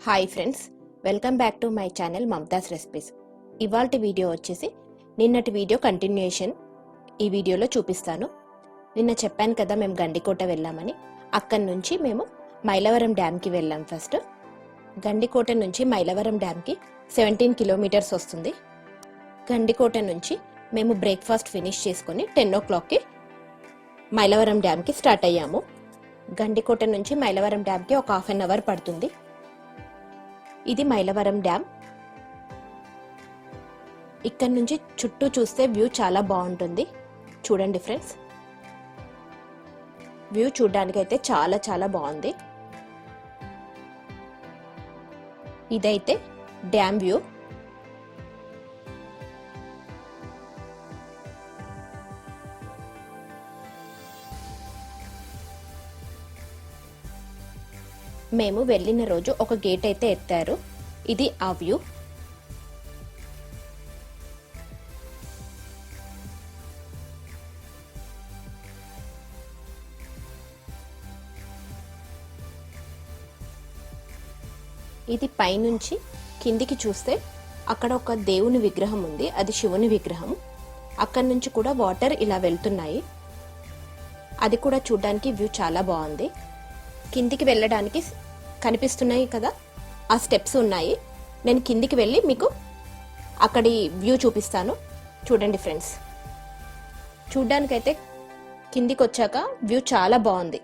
Hi friends, welcome back to my channel Mamata's recipes. ఇవాల్టి video వచ్చేసి నిన్నటి వీడియో కంటిన్యూయేషన్ ఈ వీడియోలో చూపిస్తాను. నిన్న చెప్పాను కదా మేము గండికోట వెళ్ళామని. అక్కడి నుంచి మేము మైలవరం డ్యామ్కి వెళ్ళాం. ఫస్ట్ గండికోట నుంచి మైలవరం డ్యామ్కి 17 కిలోమీటర్స్ వస్తుంది. గండికోట నుంచి మేము బ్రేక్ఫాస్ట్ ఫినిష్ చేసుకొని 10 o'clockకి మైలవరం డ్యామ్కి స్టార్ట్ అయ్యాము. గండికోట నుంచి మైలవరం డ్యామ్కి ఒక 1/2 hour పడుతుంది. ఇది మైలవరం డ్యామ్. ఇక్కడ నుంచి చుట్టూ చూస్తే వ్యూ చాలా బాగుంటుంది. చూడండి ఫ్రెండ్స్, వ్యూ చూడడానికైతే చాలా చాలా బాగుంది. ఇదైతే డ్యామ్ వ్యూ. మేము వెళ్ళిన రోజు ఒక గేట్ అయితే ఎత్తారు. ఇది ఆ వ్యూ. ఇది పైనుంచి కిందికి చూస్తే అక్కడ ఒక దేవుని విగ్రహం ఉంది, అది శివుని విగ్రహం. అక్కడి నుంచి కూడా వాటర్ ఇలా వెళ్తున్నాయి. అది కూడా చూడడానికి వ్యూ చాలా బాగుంది. కిందికి వెళ్ళడానికి కనిపిస్తున్నాయి కదా, ఆ స్టెప్స్ ఉన్నాయి. నేను కిందికి వెళ్ళి మీకు అక్కడి వ్యూ చూపిస్తాను. చూడండి ఫ్రెండ్స్, చూడ్డానికైతే కిందికి వచ్చాక వ్యూ చాలా బాగుంది.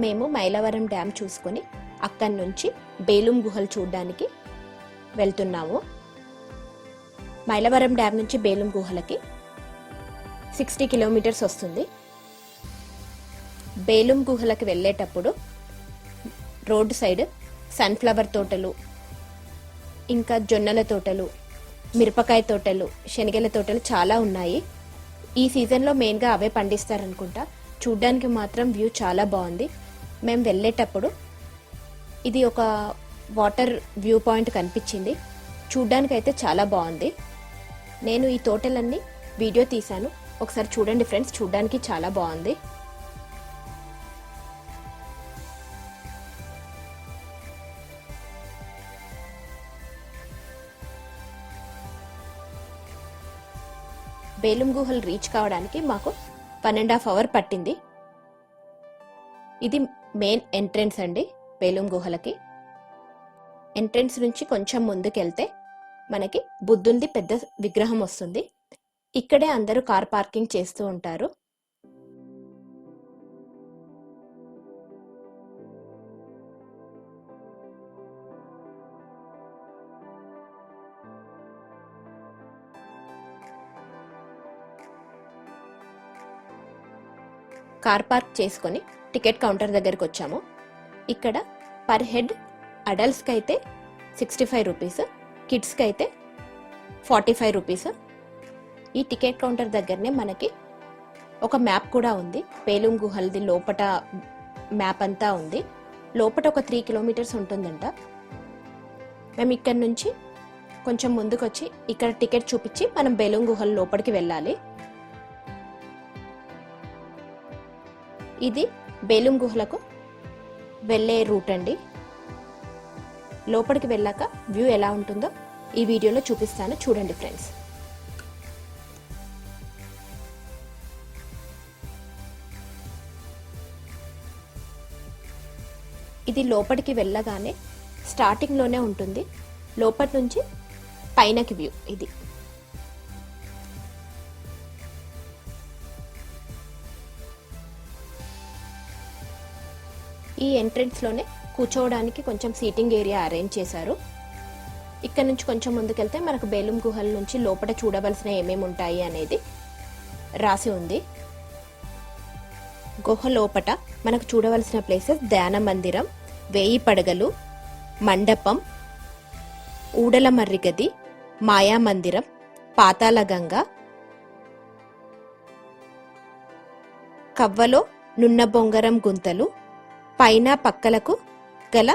మేము మైలవరం డ్యామ్ చూసుకొని అక్కడి నుంచి బేలుం గుహలు చూడడానికి వెళ్తున్నాము. మైలవరం డ్యామ్ నుంచి బేలుం గుహలకి 60 కిలోమీటర్స్ వస్తుంది. బేలుం గుహలకి వెళ్ళేటప్పుడు రోడ్డు సైడ్ సన్ఫ్లవర్ తోటలు, ఇంకా జొన్నల తోటలు, మిరపకాయ తోటలు, శనగల తోటలు చాలా ఉన్నాయి. ఈ సీజన్లో మెయిన్గా అవే పండిస్తారనుకుంటా. చూడ్డానికి మాత్రం వ్యూ చాలా బాగుంది. మేము వెళ్ళేటప్పుడు ఇది ఒక వాటర్ వ్యూ పాయింట్ కనిపించింది. చూడ్డానికి అయితే చాలా బాగుంది. నేను ఈ తోటలన్నీ వీడియో తీశాను, ఒకసారి చూడండి ఫ్రెండ్స్. చూడ్డానికి చాలా బాగుంది. బేలుం గుహలు రీచ్ కావడానికి మాకు 1.5 hour పట్టింది. ఇది మెయిన్ ఎంట్రెన్స్ అండి బేలుం గుహలకి. ఎంట్రెన్స్ నుంచి కొంచెం ముందుకెళ్తే మనకి బుద్ధుంది పెద్ద విగ్రహం వస్తుంది. ఇక్కడే అందరూ కార్ పార్కింగ్ చేస్తూ ఉంటారు. కార్ పార్క్ చేసుకొని టికెట్ కౌంటర్ దగ్గరికి వచ్చాము. ఇక్కడ పర్ హెడ్ అడల్ట్స్కి అయితే 65 రూపీస్, కిడ్స్కి అయితే 45 రూపీస్. ఈ టికెట్ కౌంటర్ దగ్గరనే మనకి ఒక మ్యాప్ కూడా ఉంది. బేలుం గుహల్ది లోపట మ్యాప్ అంతా ఉంది. లోపట ఒక 3 kilometers ఉంటుందంట. మేము ఇక్కడ నుంచి కొంచెం ముందుకు వచ్చి ఇక్కడ టికెట్ చూపించి మనం బేలుం గుహల లోపలికి వెళ్ళాలి. ఇది బేలుం గుహలకు వెళ్ళే రూట్ అండి. లోపలికి వెళ్ళాక వ్యూ ఎలా ఉంటుందో ఈ వీడియోలో చూపిస్తాను. చూడండి ఫ్రెండ్స్. ఇది లోపలికి వెళ్ళగానే స్టార్టింగ్లోనే ఉంటుంది. లోపటి నుంచి పైనకి వ్యూ ఇది. ఈ ఎంట్రెన్స్ లోనే కూర్చోవడానికి కొంచెం సీటింగ్ ఏరియా అరేంజ్ చేశారు. ఇక్కడ నుంచి కొంచెం ముందుకెళ్తే మనకు బేలుం గుహల నుంచి లోపల చూడవలసిన ఏమేమి ఉంటాయి అనేది రాసి ఉంది. గుహ లోపట మనకు చూడవలసిన ప్లేసెస్ ధ్యాన మందిరం, 1000 పడగలు, మండపం, ఊడల మర్రిగది, మాయా మందిరం, పాతాళ గంగ, కవ్వలో నున్న బొంగరం గుంతలు, పైన పక్కలకు గల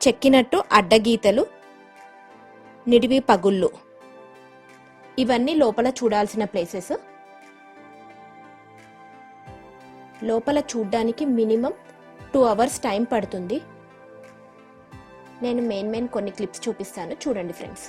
చెక్కినట్టు అడ్డగీతలు, నిడివి పగుళ్ళు. ఇవన్నీ లోపల చూడాల్సిన ప్లేసెస్. లోపల చూడ్డానికి మినిమం 2 hours టైం పడుతుంది. నేను మెయిన్ కొన్ని క్లిప్స్ చూపిస్తాను, చూడండి ఫ్రెండ్స్.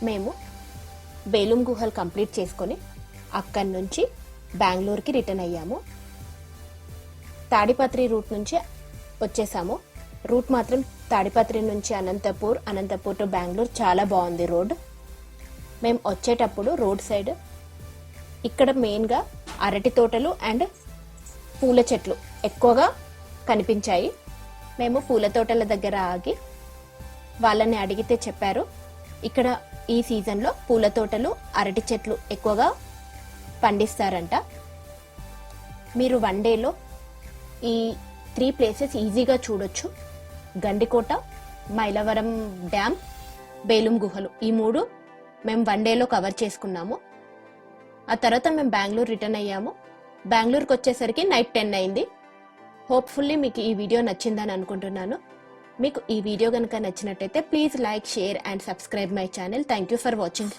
మేము బేలుం గుహలు కంప్లీట్ చేసుకొని అక్కడి నుంచి బెంగళూరుకి రిటర్న్ అయ్యాము. తాడిపత్రి రూట్ నుంచి వచ్చేసాము. రూట్ మాత్రం తాడిపత్రి నుంచి అనంతపూర్ టు బెంగళూరు చాలా బాగుంది రోడ్. మేము వచ్చేటప్పుడు రోడ్ సైడ్ ఇక్కడ మెయిన్గా అరటి తోటలు అండ్ పూల చెట్లు ఎక్కువగా కనిపించాయి. మేము పూల తోటల దగ్గర ఆగి వాళ్ళని అడిగితే చెప్పారు, ఇక్కడ ఈ సీజన్లో పూల తోటలు అరటి చెట్లు ఎక్కువగా పండిస్తారంట. మీరు 1 డేలో ఈ 3 ప్లేసెస్ ఈజీగా చూడొచ్చు. గండికోట, మైలవరం డ్యామ్, బేలుం గుహలు, ఈ 3 మేము 1 డేలో కవర్ చేసుకున్నాము. ఆ తర్వాత మేము బెంగళూరు రిటర్న్ అయ్యాము. బెంగళూరుకి వచ్చేసరికి నైట్ 10 అయింది. హోప్ఫుల్లీ మీకు ఈ వీడియో నచ్చిందని అనుకుంటున్నాను. మీకు ఈ వీడియో కనుక నచ్చినట్టయితే please like, share and subscribe my channel. Thank you for watching.